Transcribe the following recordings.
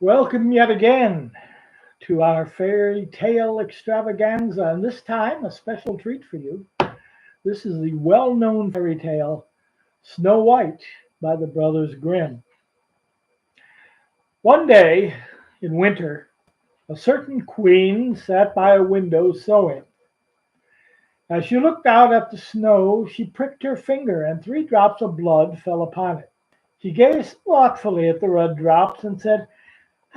Welcome yet again to our fairy tale extravaganza, and this time a special treat for you. This is the well known fairy tale Snow White by the Brothers Grimm. One day in winter, a certain queen sat by a window sewing. As she looked out at the snow, she pricked her finger, and 3 drops of blood fell upon it. She gazed thoughtfully at the red drops and said,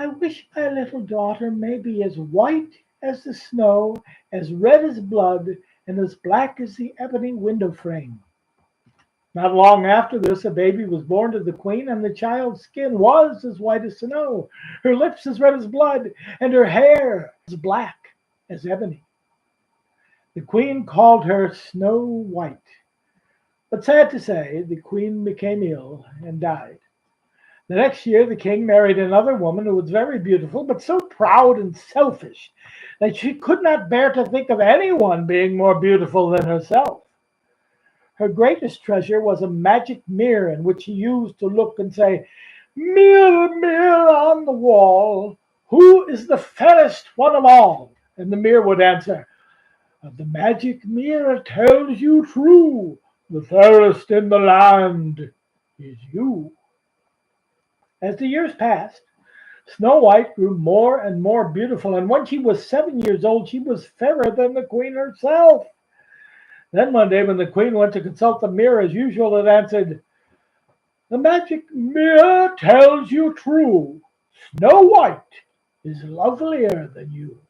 I wish my little daughter may be as white as the snow, as red as blood, and as black as the ebony window frame. Not long after this, a baby was born to the queen, and the child's skin was as white as snow, her lips as red as blood, and her hair as black as ebony. The queen called her Snow White. But sad to say, the queen became ill and died. The next year, the king married another woman who was very beautiful, but so proud and selfish that she could not bear to think of anyone being more beautiful than herself. Her greatest treasure was a magic mirror in which she used to look and say, Mirror, mirror on the wall, who is the fairest one of all? And the mirror would answer, The magic mirror tells you true, the fairest in the land is you. As the years passed, Snow White grew more and more beautiful, and when she was 7 years old, she was fairer than the queen herself. Then one day, when the queen went to consult the mirror as usual, it answered, The magic mirror tells you true. Snow White is lovelier than you.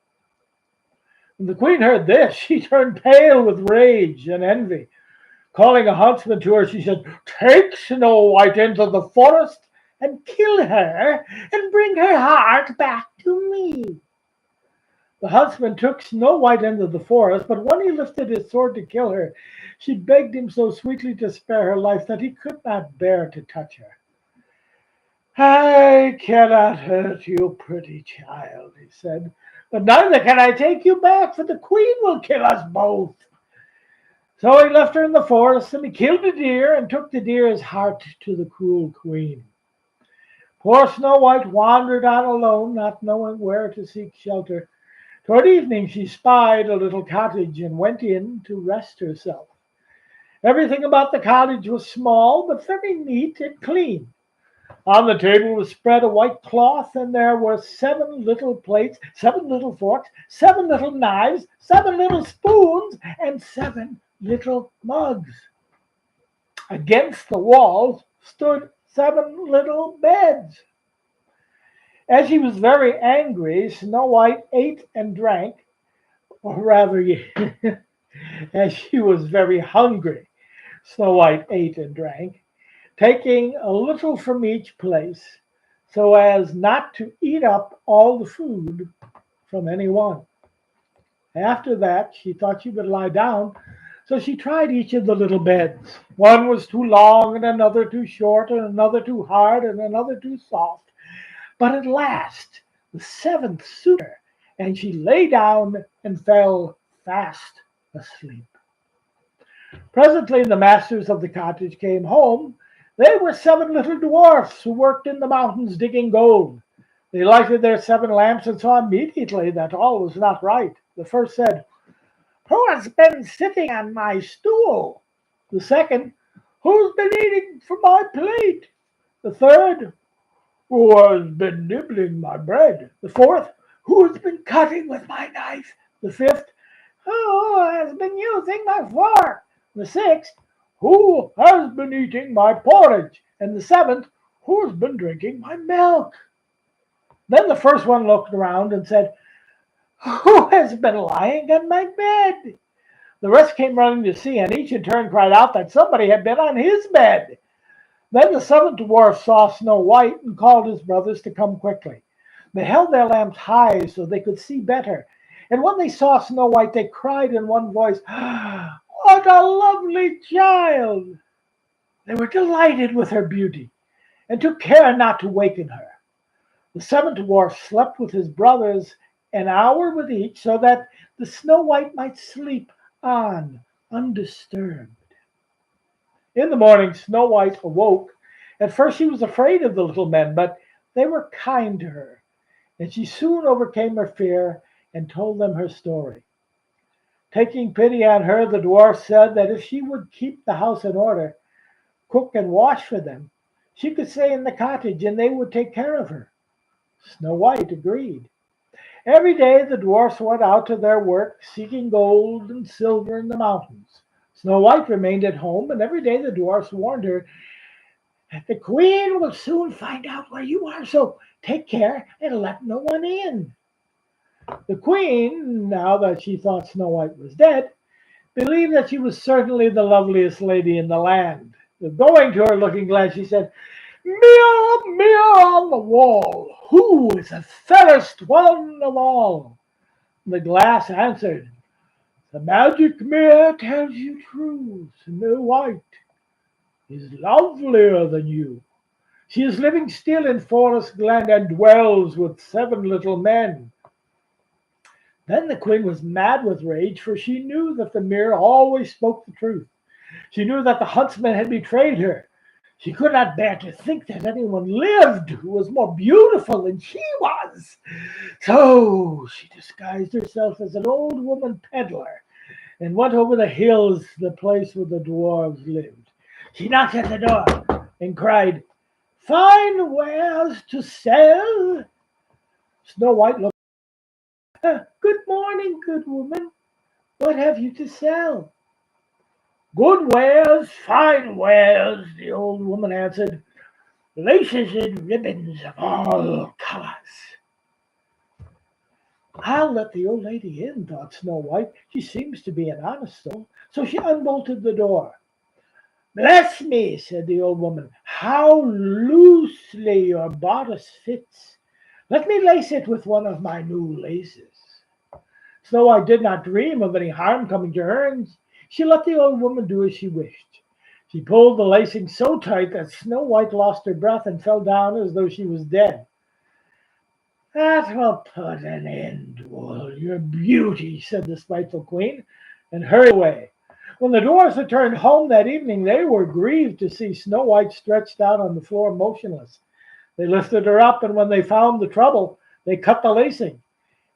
When the queen heard this, she turned pale with rage and envy. Calling a huntsman to her, she said, Take Snow White into the forest and kill her and bring her heart back to me. The huntsman took Snow White into the forest, but when he lifted his sword to kill her, she begged him so sweetly to spare her life that he could not bear to touch her. I cannot hurt you, pretty child, he said, but neither can I take you back, for the queen will kill us both. So he left her in the forest, and he killed a deer and took the deer's heart to the cruel queen. Poor Snow White wandered on alone, not knowing where to seek shelter. Toward evening she spied a little cottage and went in to rest herself. Everything about the cottage was small, but very neat and clean. On the table was spread a white cloth, and there were 7 little plates, 7 little forks, 7 little knives, 7 little spoons, and 7 little mugs. Against the walls stood 7 little beds. As she was very angry, Snow White ate and drank, or rather, as she was very hungry, Snow White ate and drank, taking a little from each place so as not to eat up all the food from any one. After that, she thought she would lie down, so she tried each of the little beds. One was too long, and another too short, and another too hard, and another too soft. But at last the 7th suited her, and she lay down and fell fast asleep. Presently the masters of the cottage came home. They were 7 little dwarfs who worked in the mountains digging gold. They lighted their 7 lamps and saw immediately that all was not right. The first said, Who has been sitting on my stool? The second, Who's been eating from my plate? The third, Who has been nibbling my bread? The fourth, Who has been cutting with my knife? The fifth, Who has been using my fork? The sixth, Who has been eating my porridge? And the seventh, Who has been drinking my milk? Then the first one looked around and said, Who has been lying on my bed? The rest came running to see, and each in turn cried out that somebody had been on his bed. Then the 7th dwarf saw Snow White and called his brothers to come quickly. They held their lamps high so they could see better, and when they saw Snow White, they cried in one voice, What a lovely child! They were delighted with her beauty, and took care not to waken her. The 7th dwarf slept with his brothers an hour with each, so that the Snow White might sleep on undisturbed. In the morning Snow White awoke. At first she was afraid of the little men, but They were kind to her, and she soon overcame her fear and told them her story. Taking pity on her, the dwarf said that if she would keep the house in order, cook and wash for them, she could stay in the cottage and they would take care of her. Snow White agreed. Every day the dwarfs went out to their work, seeking gold and silver in the mountains. Snow White remained at home, and every day the dwarfs warned her that the queen will soon find out where you are, so take care and let no one in. The queen, now that she thought Snow White was dead, believed that she was certainly the loveliest lady in the land. Going to her looking glass, she said, "Mirror, mirror on the wall, who is the fairest one of all?" The glass answered, "The magic mirror tells you true. Snow White is lovelier than you. She is living still in Forest Glen and dwells with 7 little men." Then the queen was mad with rage, for she knew that the mirror always spoke the truth. She knew that the huntsman had betrayed her. She could not bear to think that anyone lived who was more beautiful than she was. So she disguised herself as an old woman peddler and went over the hills to the place where the dwarves lived. She knocked at the door and cried, "Fine wares to sell?" Snow White looked. "Good morning, good woman. What have you to sell?" "Good wares, fine wares," the old woman answered. "Laces and ribbons of all colors." "I'll let the old lady in," thought Snow White. "She seems to be an honest soul." So she unbolted the door. "Bless me," said the old woman, "how loosely your bodice fits. Let me lace it with one of my new laces." Snow White did not dream of any harm coming to her, and she let the old woman do as she wished. She pulled the lacing so tight that Snow White lost her breath and fell down as though she was dead. "That will put an end to all your beauty," said the spiteful queen, and hurried away. When the dwarfs returned home that evening, they were grieved to see Snow White stretched out on the floor motionless. They lifted her up, and when they found the trouble, they cut the lacing.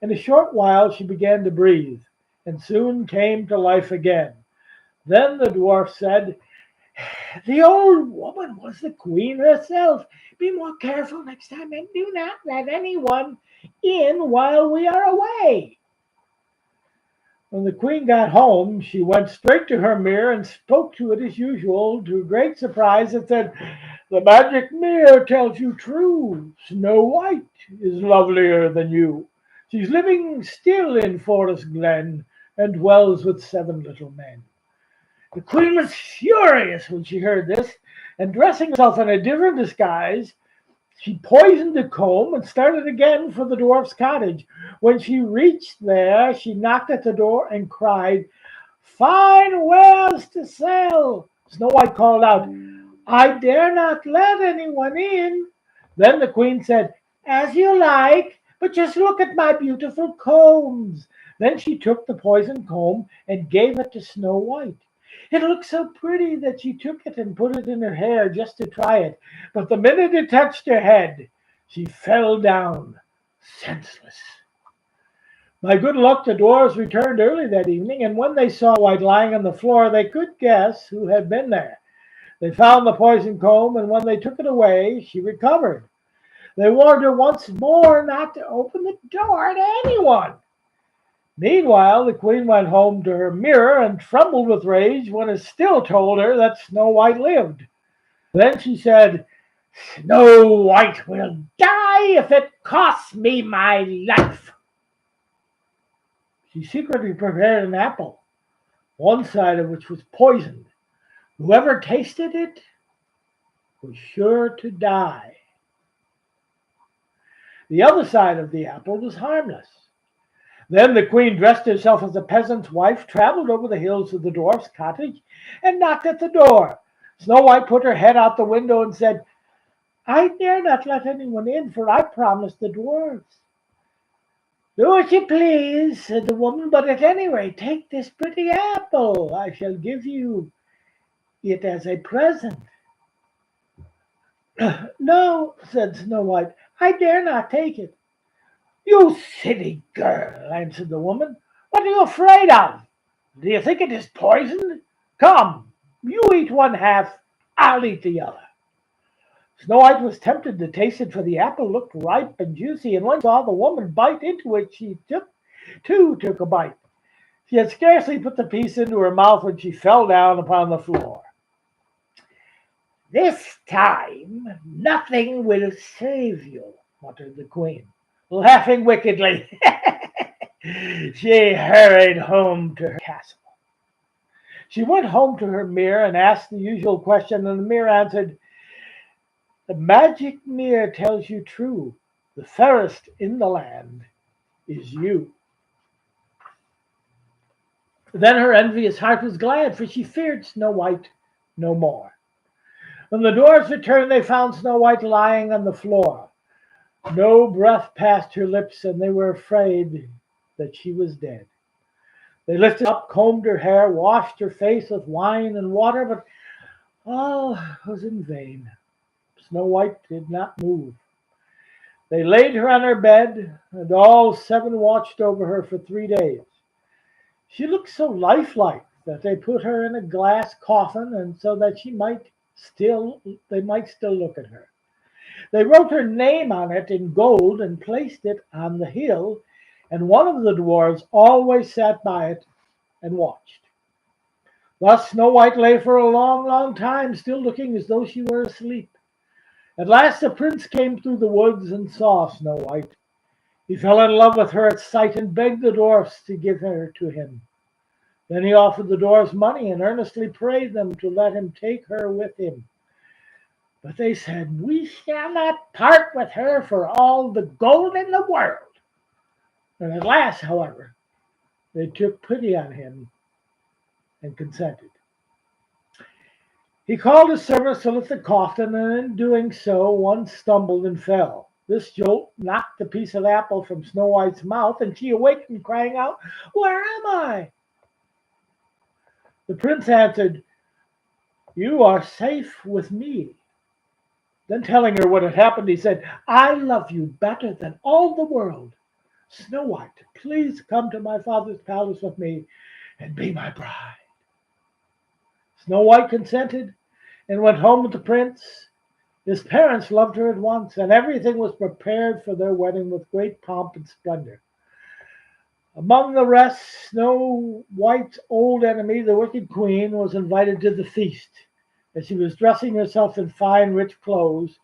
In a short while she began to breathe, and soon came to life again. Then the dwarf said, "The old woman was the queen herself. Be more careful next time and do not let anyone in while we are away." When the queen got home, she went straight to her mirror and spoke to it as usual. To her great surprise, it said, "The magic mirror tells you true. Snow White is lovelier than you. She's living still in Forest Glen and dwells with 7 little men." The queen was furious when she heard this, and dressing herself in a different disguise, she poisoned the comb and started again for the dwarf's cottage. When she reached there, she knocked at the door and cried, "Fine wares to sell." Snow White called out, "I dare not let anyone in." Then the queen said, "As you like, but just look at my beautiful combs." Then she took the poisoned comb and gave it to Snow White. It looked so pretty that she took it and put it in her hair just to try it. But the minute it touched her head, she fell down senseless. By good luck, the dwarfs returned early that evening, and when they saw White lying on the floor, they could guess who had been there. They found the poisoned comb, and when they took it away, she recovered. They warned her once more not to open the door to anyone. Meanwhile, the queen went home to her mirror and trembled with rage when it still told her that Snow White lived. Then she said, "Snow White will die if it costs me my life." She secretly prepared an apple, one side of which was poisoned. Whoever tasted it was sure to die. The other side of the apple was harmless. Then the queen dressed herself as a peasant's wife, traveled over the hills to the dwarf's cottage, and knocked at the door. Snow White put her head out the window and said, "I dare not let anyone in, for I promised the dwarfs." "Do as you please," said the woman, "but at any rate take this pretty apple. I shall give you it as a present." "No," said Snow White, I dare not take it. You silly girl, answered the woman. What are you afraid of? Do you think it is poisoned? Come, you eat one half, I'll eat the other. Snow White was tempted to taste it, for the apple looked ripe and juicy, and when she saw the woman bite into it, she too took a bite. She had scarcely put the piece into her mouth when she fell down upon the floor. This time nothing will save you, muttered the queen, laughing wickedly. She hurried home to her castle. She went home to her mirror and asked the usual question, and the mirror answered, the magic mirror tells you true. The fairest in the land is you. Then her envious heart was glad, for she feared Snow White no more. When the dwarfs returned, they found Snow White lying on the floor. No breath passed her lips, and they were afraid that she was dead. They lifted her up, combed her hair, washed her face with wine and water, but all was in vain. Snow White did not move. They laid her on her bed, and all seven watched over her for 3 days. She looked so lifelike that they put her in a glass coffin, and so that they might still look at her. They wrote her name on it in gold and placed it on the hill, and one of the dwarfs always sat by it and watched. Thus Snow White lay for a long, long time, still looking as though she were asleep. At last the prince came through the woods and saw Snow White. He fell in love with her at sight and begged the dwarfs to give her to him. Then he offered the dwarfs money and earnestly prayed them to let him take her with him. But they said, we shall not part with her for all the gold in the world. And at last, however, they took pity on him and consented. He called his servants to lift the coffin, and in doing so, one stumbled and fell. This jolt knocked a piece of apple from Snow White's mouth, and she awakened, crying out, where am I? The prince answered, you are safe with me. Then telling her what had happened, he said, I love you better than all the world. Snow White, please come to my father's palace with me and be my bride. Snow White consented and went home with the prince. His parents loved her at once, and everything was prepared for their wedding with great pomp and splendor. Among the rest, Snow White's old enemy, the wicked queen, was invited to the feast. As she was dressing herself in fine, rich clothes,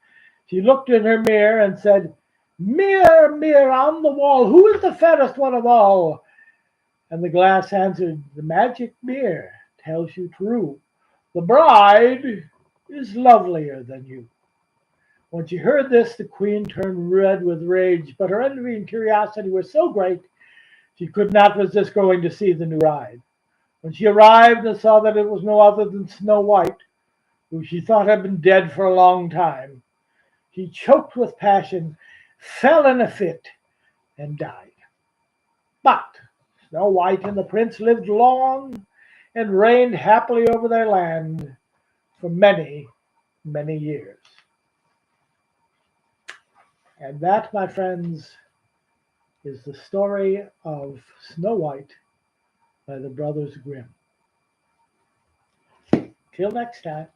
she looked in her mirror and said, mirror, mirror on the wall, who is the fairest one of all? And the glass answered, the magic mirror tells you true. The bride is lovelier than you. When she heard this, the queen turned red with rage, but her envy and curiosity were so great she could not resist going to see the new bride. When she arrived and saw that it was no other than Snow White, who she thought had been dead for a long time, she choked with passion, fell in a fit, and died. But Snow White and the prince lived long and reigned happily over their land for many, many years. And that, my friends, is the story of Snow White by the Brothers Grimm. Till next time.